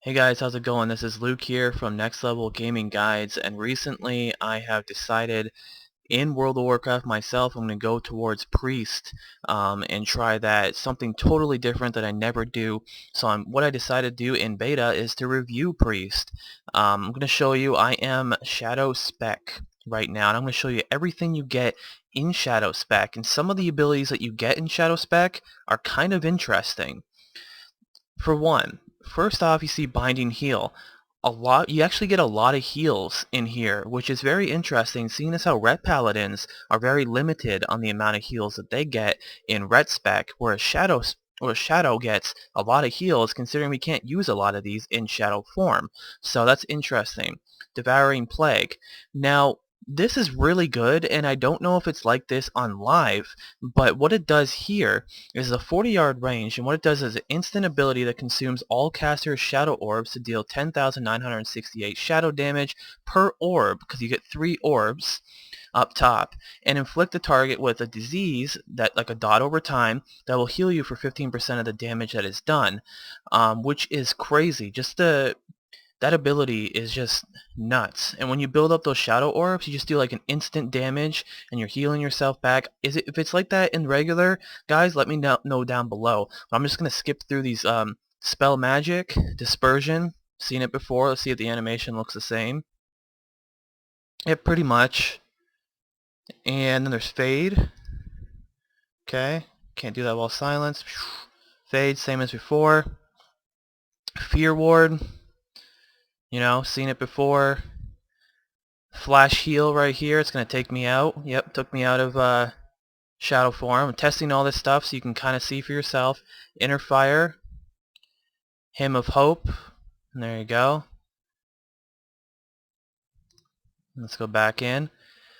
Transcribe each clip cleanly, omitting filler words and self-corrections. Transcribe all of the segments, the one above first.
Hey guys, how's it going? This is Luke here from Next Level Gaming Guides, and recently I have decided in World of Warcraft myself I'm going to go towards Priest and try that, something totally different that I never do. So what I decided to do in beta is to review Priest. I'm going to show you I am Shadow Spec right now, and I'm going to show you everything you get in Shadow Spec, and some of the abilities that you get in Shadow Spec are kind of interesting. For one, first off, you see Binding Heal. You actually get a lot of heals in here, which is very interesting, seeing as how Ret Paladins are very limited on the amount of heals that they get in Ret Spec, whereas Shadow gets a lot of heals, considering we can't use a lot of these in Shadow form. So that's interesting. Devouring Plague. Now, this is really good, and I don't know if it's like this on live, but what it does here is a 40-yard range, and what it does is an instant ability that consumes all casters' shadow orbs to deal 10,968 shadow damage per orb, because you get 3 orbs up top, and inflict the target with a disease that, like a dot over time, that will heal you for 15% of the damage that is done, which is crazy. That ability is just nuts. And when you build up those shadow orbs, you just do like an instant damage and you're healing yourself back. If it's like that in regular, guys, let me know down below. I'm just going to skip through these spell magic, dispersion, seen it before. Let's see if the animation looks the same. Yeah, pretty much. And then there's fade. Okay, can't do that while silenced. Fade, same as before. Fear ward. Seen it before. Flash heal right here. It's going to take me out. Yep, took me out of shadow form. I'm testing all this stuff so you can kind of see for yourself. Inner fire. Hymn of hope. And there you go. Let's go back in.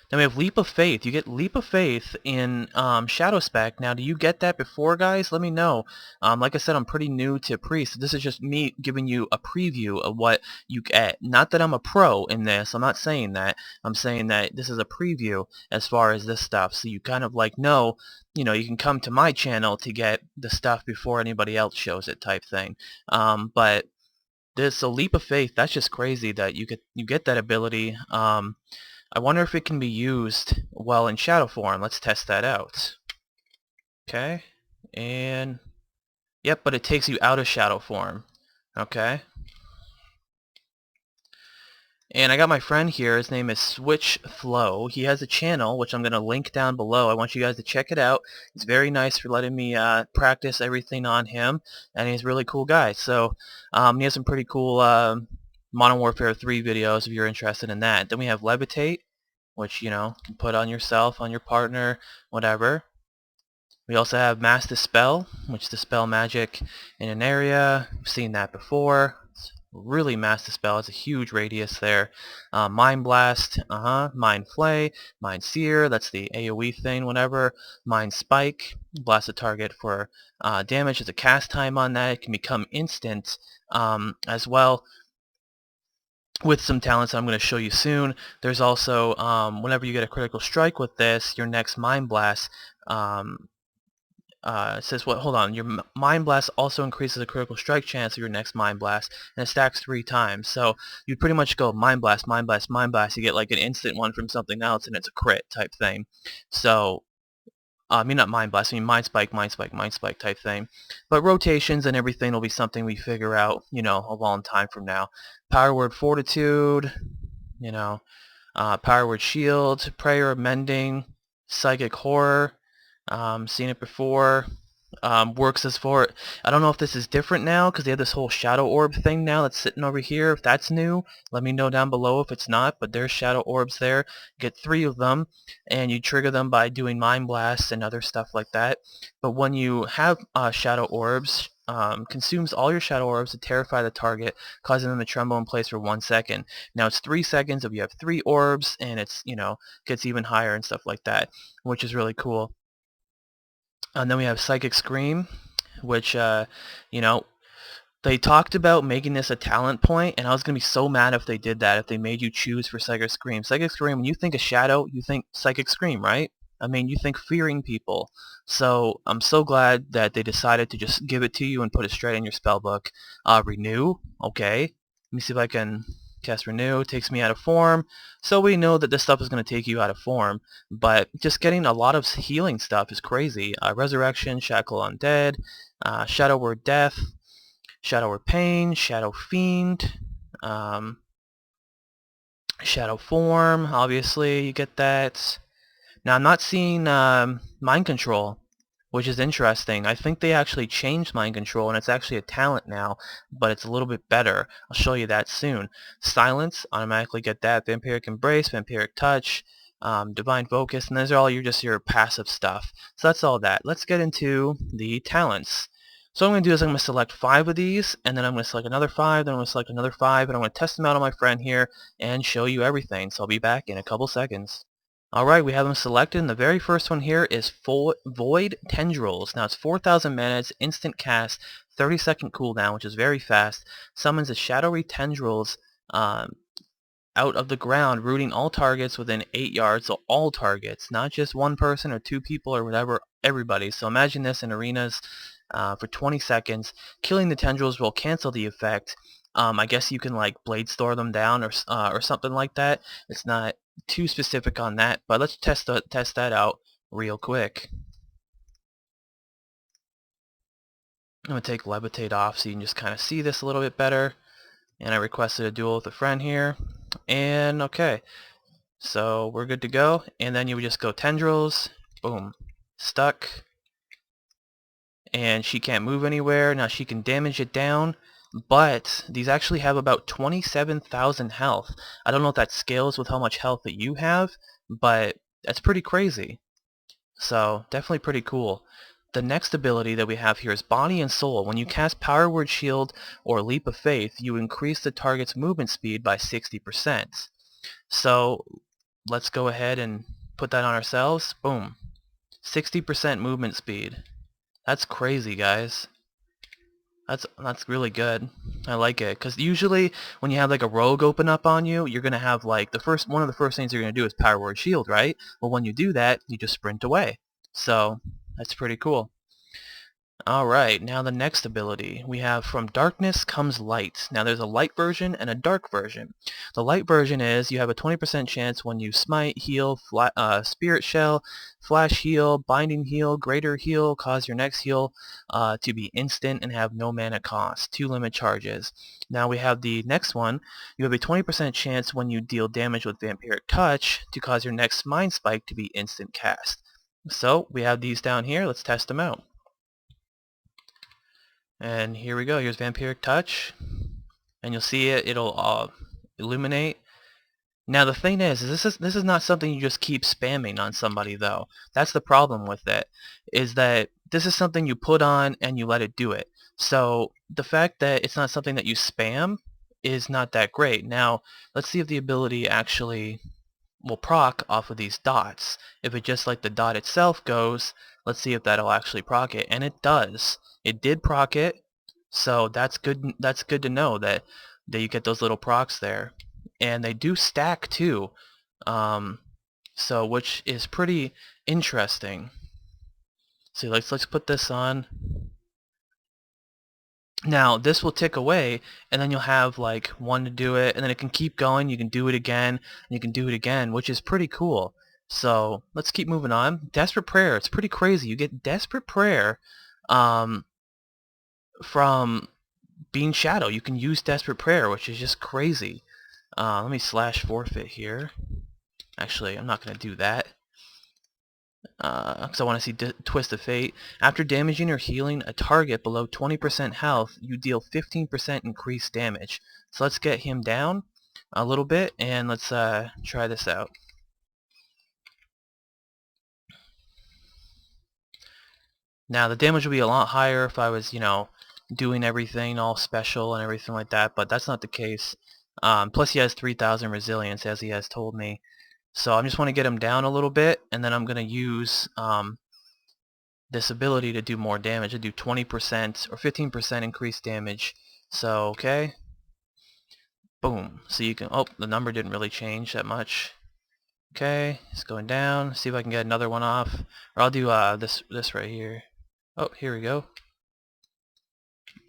Then we have Leap of Faith. You get Leap of Faith in Shadow Spec. Now, do you get that before, guys? Let me know. Like I said, I'm pretty new to Priest. This is just me giving you a preview of what you get. Not that I'm a pro in this. I'm not saying that. I'm saying that this is a preview as far as this stuff. So you kind of like know, you can come to my channel to get the stuff before anybody else shows it type thing. But this, a Leap of Faith, that's just crazy that you get that ability. I wonder if it can be used well in shadow form. Let's test that out. Okay, and yep, but it takes you out of shadow form. Okay. And I got my friend here. His name is Switch Flow. He has a channel, which I'm going to link down below. I want you guys to check it out. He's very nice for letting me practice everything on him, and he's a really cool guy. So he has some pretty cool Modern Warfare 3 videos if you're interested in that. Then we have Levitate, which, you can put on yourself, on your partner, whatever. We also have Mass Dispel, which dispel magic in an area. We've seen that before. It's really Mass Dispel. It's a huge radius there. Mind Blast, Mind Flay, Mind Sear, that's the AoE thing, whatever. Mind Spike, blast a target for damage. There's a cast time on that. It can become instant as well, with some talents I'm going to show you soon. There's also, whenever you get a critical strike with this, your next Mind Blast says what? Hold on. Your Mind Blast also increases the critical strike chance of your next Mind Blast, and it stacks 3 times. So you pretty much go Mind Blast, Mind Blast, Mind Blast. You get like an instant one from something else, and it's a crit type thing. So I mean, not Mind Blast, I mean Mind Spike, Mind Spike, Mind Spike type thing. But rotations and everything will be something we figure out, a long time from now. Power Word Fortitude, Power Word Shield, Prayer, Mending, Psychic Horror, seen it before. Works as for, I don't know if this is different now because they have this whole shadow orb thing now that's sitting over here. If that's new, let me know down below if it's not, but there's shadow orbs there. Get 3 of them, and you trigger them by doing Mind Blasts and other stuff like that. But when you have shadow orbs, consumes all your shadow orbs to terrify the target, causing them to tremble in place for 1 second. Now it's 3 seconds if you have 3 orbs, and it's, gets even higher and stuff like that, which is really cool. And then we have Psychic Scream, which, they talked about making this a talent point, and I was going to be so mad if they did that, if they made you choose for Psychic Scream. Psychic Scream, when you think of Shadow, you think Psychic Scream, right? I mean, you think fearing people. So I'm so glad that they decided to just give it to you and put it straight in your spellbook. Renew, okay. Let me see if I can cast Renew. It takes me out of form. So we know that this stuff is going to take you out of form. But just getting a lot of healing stuff is crazy. Resurrection, Shackle Undead, Shadow Word Death, Shadow Word Pain, Shadow Fiend, Shadow Form, obviously you get that. Now I'm not seeing Mind Control, which is interesting. I think they actually changed Mind Control and it's actually a talent now, but it's a little bit better. I'll show you that soon. Silence, automatically get that. Vampiric Embrace, Vampiric Touch, Divine Focus, and those are all just your passive stuff. So that's all that. Let's get into the talents. So what I'm going to do is I'm going to select 5 of these, and then I'm going to select another 5, then I'm going to select another 5, and I'm going to test them out on my friend here and show you everything. So I'll be back in a couple seconds. Alright, we have them selected, and the very first one here is Void Tendrils. Now it's 4,000 mana, it's instant cast, 30-second cooldown, which is very fast. Summons a shadowy tendrils out of the ground, rooting all targets within 8 yards, so all targets, not just one person or 2 people or whatever, everybody. So imagine this in arenas for 20 seconds. Killing the tendrils will cancel the effect. I guess you can like blade store them down or something like that. It's not too specific on that, but let's test that out real quick. I'm going to take Levitate off so you can just kind of see this a little bit better. And I requested a duel with a friend here. And okay, so we're good to go. And then you would just go Tendrils, boom, stuck. And she can't move anywhere. Now she can damage it down, but these actually have about 27,000 health. I don't know if that scales with how much health that you have, but that's pretty crazy. So definitely pretty cool. The next ability that we have here is Body and Soul. When you cast Power Word Shield or Leap of Faith, you increase the target's movement speed by 60%. So let's go ahead and put that on ourselves. Boom. 60% movement speed. That's crazy, guys. That's really good. I like it, because usually when you have like a rogue open up on you, you're gonna have like one of the first things you're gonna do is Power Word Shield, right? Well, when you do that, you just sprint away. So that's pretty cool. Alright, now the next ability. We have From Darkness Comes Light. Now there's a light version and a dark version. The light version is you have a 20% chance when you smite, heal, spirit shell, flash heal, binding heal, greater heal, cause your next heal to be instant and have no mana cost. 2 limit charges. Now we have the next one. You have a 20% chance when you deal damage with Vampiric Touch to cause your next Mind Spike to be instant cast. So we have these down here. Let's test them out. And here we go. Here's Vampiric Touch, and you'll see it'll illuminate. Now the thing is this is not something you just keep spamming on somebody, though. That's the problem with it, is that this is something you put on and you let it do it. So the fact that it's not something that you spam is not that great. Now let's see if the ability actually will proc off of these dots. If it just like the dot itself goes, let's see if that'll actually proc it, and it does. It did proc it, so that's good. That's good to know that you get those little procs there, and they do stack too. So which is pretty interesting. So let's put this on. Now this will tick away, and then you'll have like one to do it, and then it can keep going. You can do it again, and you can do it again, which is pretty cool. So let's keep moving on. Desperate Prayer. It's pretty crazy. You get Desperate Prayer from being Shadow. You can use Desperate Prayer, which is just crazy. Let me slash forfeit here. Actually, I'm not going to do that, because I want to see Twist of Fate. After damaging or healing a target below 20% health, you deal 15% increased damage. So let's get him down a little bit, and let's try this out. Now the damage would be a lot higher if I was, doing everything all special and everything like that, but that's not the case. Plus he has 3,000 resilience, as he has told me. So I just want to get him down a little bit, and then I'm going to use this ability to do more damage. I do 20% or 15% increased damage. So, okay. Boom. So you can, oh, the number didn't really change that much. Okay, it's going down. See if I can get another one off. Or I'll do this right here. Oh, here we go.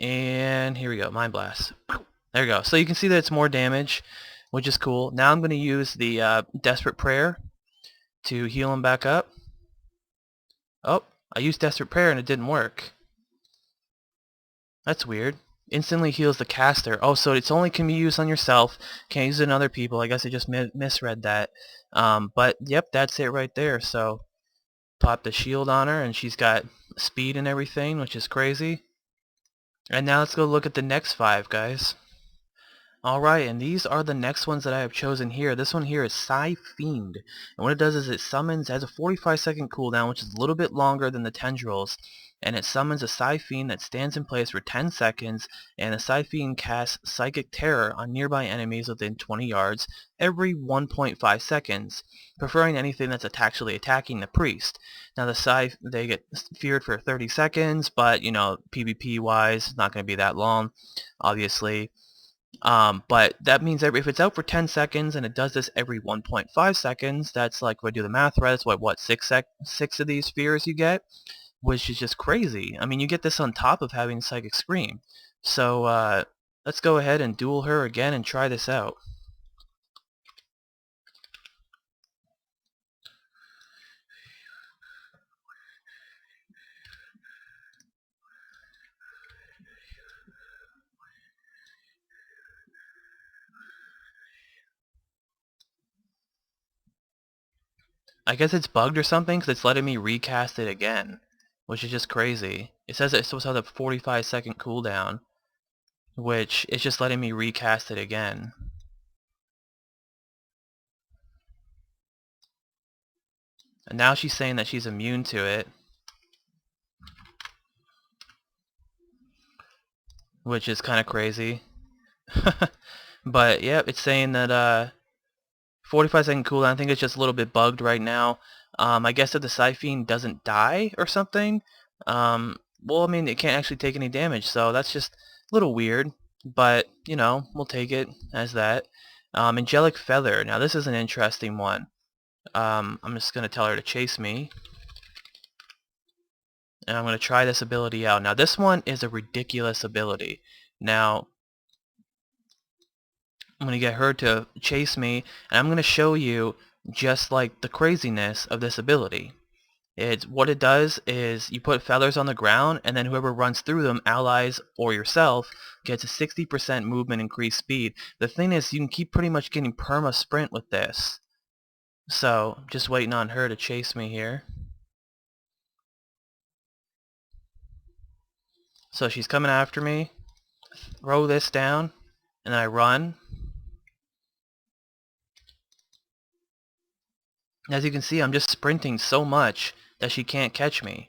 And here we go, Mind Blast. There we go. So you can see that it's more damage, which is cool. Now I'm going to use the Desperate Prayer to heal him back up. Oh, I used Desperate Prayer and it didn't work. That's weird. Instantly heals the caster. Oh, so it's only can be used on yourself. Can't use it on other people. I guess I just misread that. But yep, that's it right there. So pop the shield on her and she's got speed and everything, which is crazy. And now let's go look at the next 5, guys. Alright, and these are the next ones that I have chosen here. This one here is Psy Fiend. And what it does is it summons, has a 45-second cooldown, which is a little bit longer than the Tendrils. And it summons a Psy Fiend that stands in place for 10 seconds, and the Psy Fiend casts Psychic Terror on nearby enemies within 20 yards every 1.5 seconds, preferring anything that's actually attacking the priest. Now the Psy, they get feared for 30 seconds, but, you know, PvP-wise, it's not going to be that long, obviously. But that means if it's out for 10 seconds and it does this every 1.5 seconds, that's like, if I do the math right, that's what, 6 of these spheres you get, which is just crazy. I mean, you get this on top of having Psychic Scream. So, let's go ahead and duel her again and try this out. I guess it's bugged or something, because it's letting me recast it again, which is just crazy. It says it's supposed to have a 45-second cooldown, which is just letting me recast it again. And now she's saying that she's immune to it, which is kind of crazy. But yeah, it's saying that 45-second cooldown. I think it's just a little bit bugged right now. I guess if the Psy Fiend doesn't die or something, well, I mean, it can't actually take any damage, so that's just a little weird. But, you know, we'll take it as that. Angelic Feather. Now, this is an interesting one. I'm just going to tell her to chase me. And I'm going to try this ability out. Now, this one is a ridiculous ability. Now, I'm going to get her to chase me, and I'm going to show you just like the craziness of this ability. What it does is you put feathers on the ground, and then whoever runs through them, allies or yourself, gets a 60% movement increased speed. The thing is, you can keep pretty much getting perma sprint with this. So, just waiting on her to chase me here. So she's coming after me. Throw this down, and I run. As you can see, I'm just sprinting so much that she can't catch me.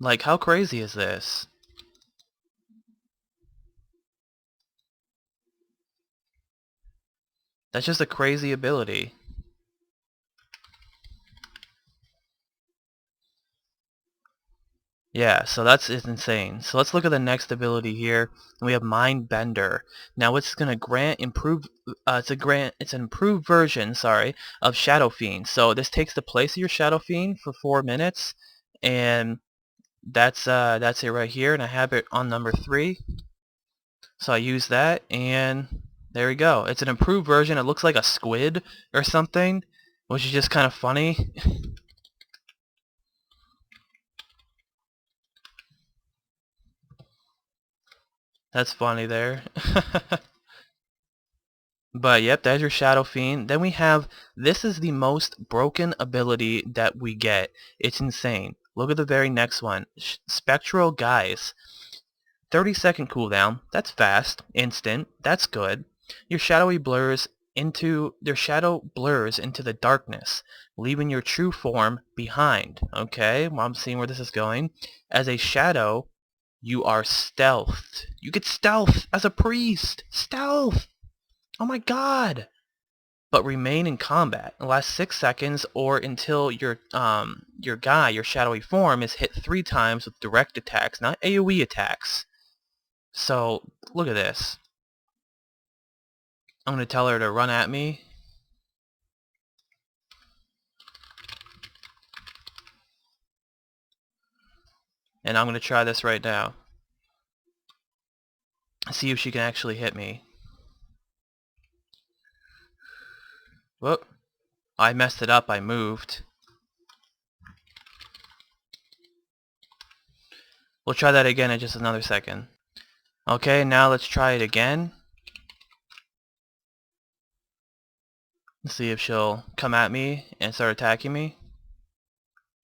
Like, how crazy is this? That's just a crazy ability. Yeah, so it's insane. So let's look at the next ability here. And we have Mind Bender. Now it's going to grant improved it's an improved version, sorry, of Shadow Fiend. So this takes the place of your Shadow Fiend for 4 minutes, and that's it right here, and I have it on number 3. So I use that, and there we go. It's an improved version. It looks like a squid or something, which is just kind of funny. That's funny there. But yep, there's your Shadow Fiend. Then we have, this is the most broken ability that we get. It's insane. Look at the very next one. Spectral Guise. 30-second cooldown. That's fast. Instant. That's good. Your shadow blurs into the darkness, leaving your true form behind. Okay, well, I'm seeing where this is going. As a shadow, you are stealthed. You get stealth as a priest. Stealth! Oh my god! But remain in combat. Last 6 seconds or until your shadowy form is hit 3 times with direct attacks, not AoE attacks. So, look at this. I'm going to tell her to run at me. And I'm going to try this right now. See if she can actually hit me. Whoop. I messed it up. I moved. We'll try that again in just another second. Okay, now let's try it again. Let's see if she'll come at me and start attacking me.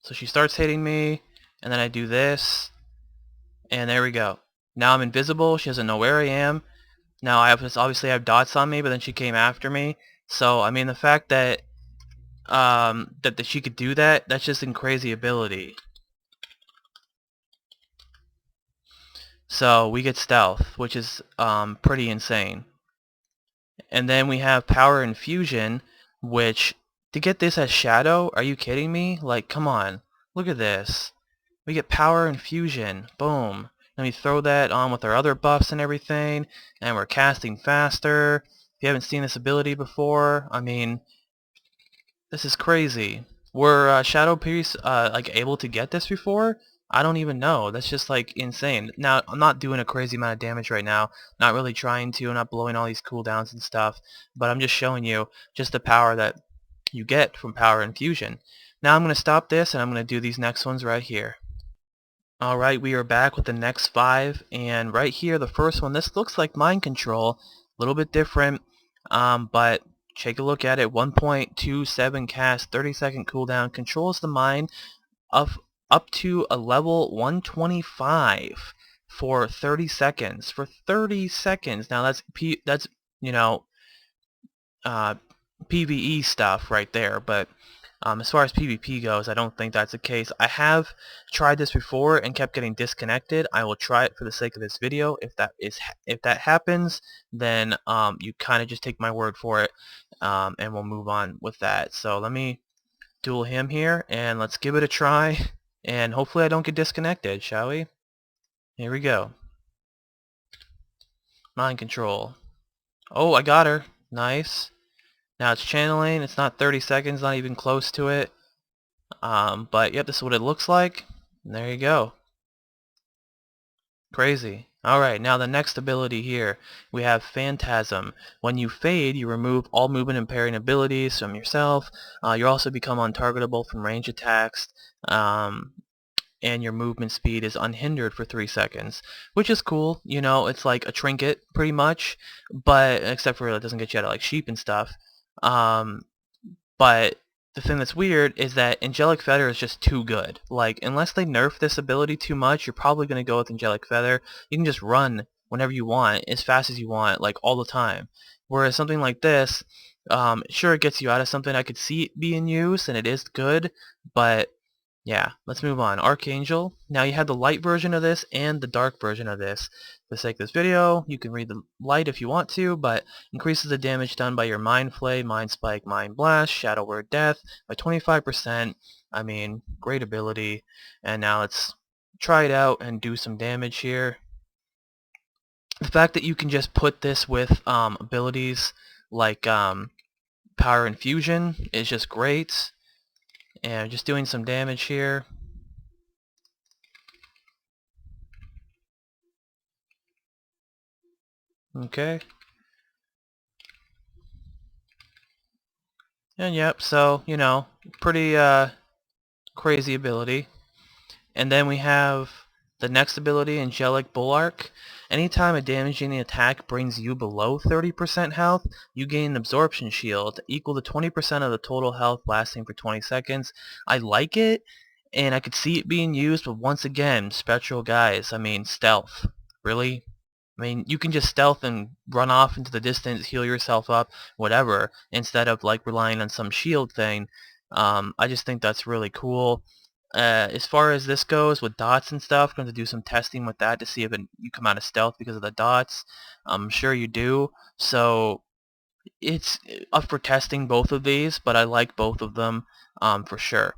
So she starts hitting me, and then I do this, and there we go. Now I'm invisible. She doesn't know where I am. Now I obviously have dots on me, but then she came after me. So I mean, the fact that that she could do that, that's just a crazy ability. So we get stealth, which is pretty insane. And then we have power infusion, which to get this as shadow, are you kidding me? Like, come on, look at this. We get power infusion, boom. Then we throw that on with our other buffs and everything, and we're casting faster. If you haven't seen this ability before, I mean, this is crazy. Were Shadow Priest like able to get this before? I don't even know. That's just like insane. Now I'm not doing a crazy amount of damage right now. Not really trying to. I'm not blowing all these cooldowns and stuff. But I'm just showing you just the power that you get from power infusion. Now I'm going to stop this and I'm going to do these next ones right here. Alright, we are back with the next 5, and right here, the first one, this looks like mind control, a little bit different, but take a look at it. 1.27 cast, 30-second cooldown, controls the mind of up to a level 125 for 30 seconds. For 30 seconds. Now that's you know, PvE stuff right there, but as far as PvP goes, I don't think that's the case. I have tried this before and kept getting disconnected. I will try it for the sake of this video. If that happens, then you kind of just take my word for it, and we'll move on with that. So let me duel him here, and let's give it a try, and hopefully I don't get disconnected, shall we? Here we go. Mind control. Oh, I got her. Nice. Now it's channeling. It's not 30 seconds, not even close to it. But yep, this is what it looks like. And there you go. Crazy. Alright, now the next ability here, we have Phantasm. When you fade, you remove all movement impairing abilities from yourself. You also become untargetable from range attacks. And your movement speed is unhindered for 3 seconds, which is cool. You know, it's like a trinket, pretty much, but except for it doesn't get you out of like sheep and stuff. But the thing that's weird is that Angelic Feather is just too good. Like, unless they nerf this ability too much, you're probably going to go with Angelic Feather. You can just run whenever you want, as fast as you want, like all the time. Whereas something like this, sure, it gets you out of something I could see it being used, and it is good, but yeah, let's move on. Archangel. Now you have the light version of this and the dark version of this. For the sake of this video, you can read the light if you want to, but increases the damage done by your Mind Flay, Mind Spike, Mind Blast, Shadow Word Death by 25%. I mean, great ability. And now let's try it out and do some damage here. The fact that you can just put this with abilities like Power Infusion is just great. And just doing some damage here. Okay. And yep, so, you know, pretty crazy ability. And then we have the next ability, Angelic Bulwark. Anytime a damaging attack brings you below 30% health, you gain an absorption shield equal to 20% of the total health lasting for 20 seconds. I like it, and I could see it being used, but once again, spectral guys, I mean, stealth. Really? I mean, you can just stealth and run off into the distance, heal yourself up, whatever, instead of like relying on some shield thing. I just think that's really cool. As far as this goes with dots and stuff, I'm going to do some testing with that to see if you come out of stealth because of the dots. I'm sure you do. So it's up for testing both of these, but I like both of them for sure.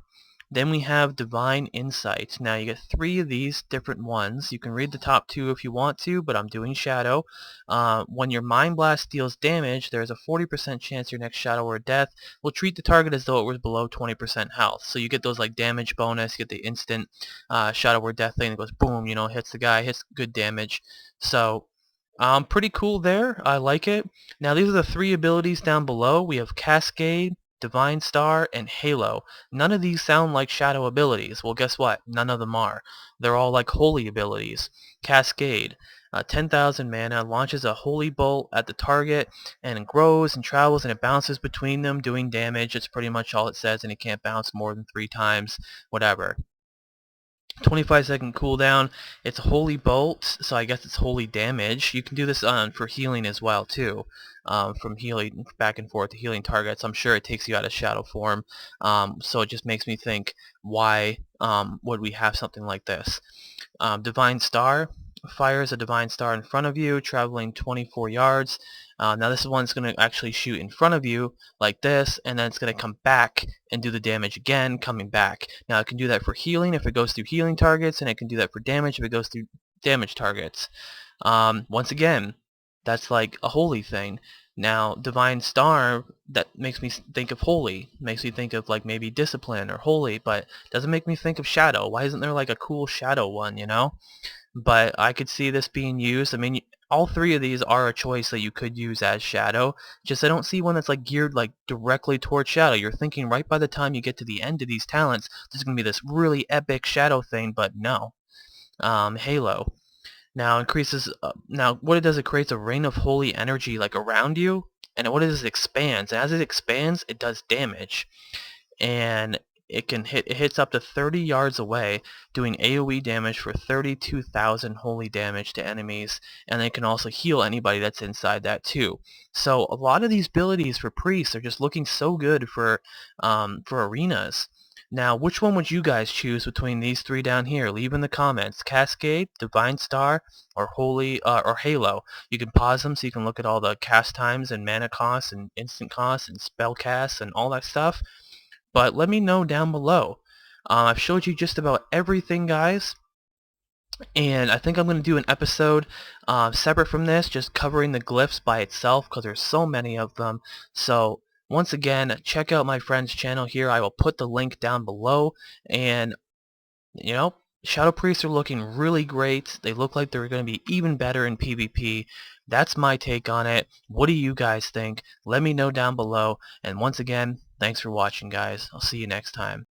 Then we have Divine Insight. Now you get 3 of these different ones. You can read the top 2 if you want to, but I'm doing Shadow. When your Mind Blast deals damage, there's a 40% chance your next Shadow or death will treat the target as though it was below 20% health. So you get those like damage bonus, you get the instant Shadow or death thing that goes boom, you know, hits the guy, hits good damage. So pretty cool there. I like it. Now these are the 3 abilities down below. We have Cascade, Divine Star, and Halo. None of these sound like Shadow abilities. Well, guess what? None of them are. They're all like holy abilities. Cascade. 10,000 mana, launches a holy bolt at the target, and it grows and travels and it bounces between them doing damage. It's pretty much all it says, and it can't bounce more than 3 times, whatever. 25-second cooldown. It's a holy bolt, so I guess it's holy damage. You can do this for healing as well too, from healing back and forth to healing targets. I'm sure it takes you out of shadow form, so it just makes me think, why would we have something like this? Divine Star fires a Divine Star in front of you, traveling 24 yards. Now this is one that's going to actually shoot in front of you like this, and then it's going to come back and do the damage again, coming back. Now it can do that for healing if it goes through healing targets, and it can do that for damage if it goes through damage targets. Once again, that's like a holy thing. Now, Divine Star, that makes me think of holy, makes me think of like maybe discipline or holy, but doesn't make me think of shadow. Why isn't there like a cool shadow one, you know? But I could see this being used. I mean, all 3 of these are a choice that you could use as shadow. Just I don't see one that's like geared like directly towards shadow. You're thinking right by the time you get to the end of these talents, there's gonna be this really epic shadow thing, but no. Halo. Now increases. Now what it does, it creates a ring of holy energy like around you, and what it does, it expands. And as it expands, it does damage, and it hits up to 30 yards away, doing AoE damage for 32,000 holy damage to enemies, and it can also heal anybody that's inside that too. So a lot of these abilities for priests are just looking so good for arenas. Now, which one would you guys choose between these 3 down here? Leave in the comments. Cascade, Divine Star, or Holy or Halo. You can pause them so you can look at all the cast times and mana costs and instant costs and spell casts and all that stuff. But let me know down below. I've showed you just about everything, guys, and I think I'm going to do an episode separate from this, just covering the glyphs by itself, because there's so many of them. So once again, check out my friend's channel here. I will put the link down below, and you know, Shadow Priests are looking really great. They look like they're going to be even better in PvP. That's my take on it. What do you guys think? Let me know down below. And once again, thanks for watching, guys. I'll see you next time.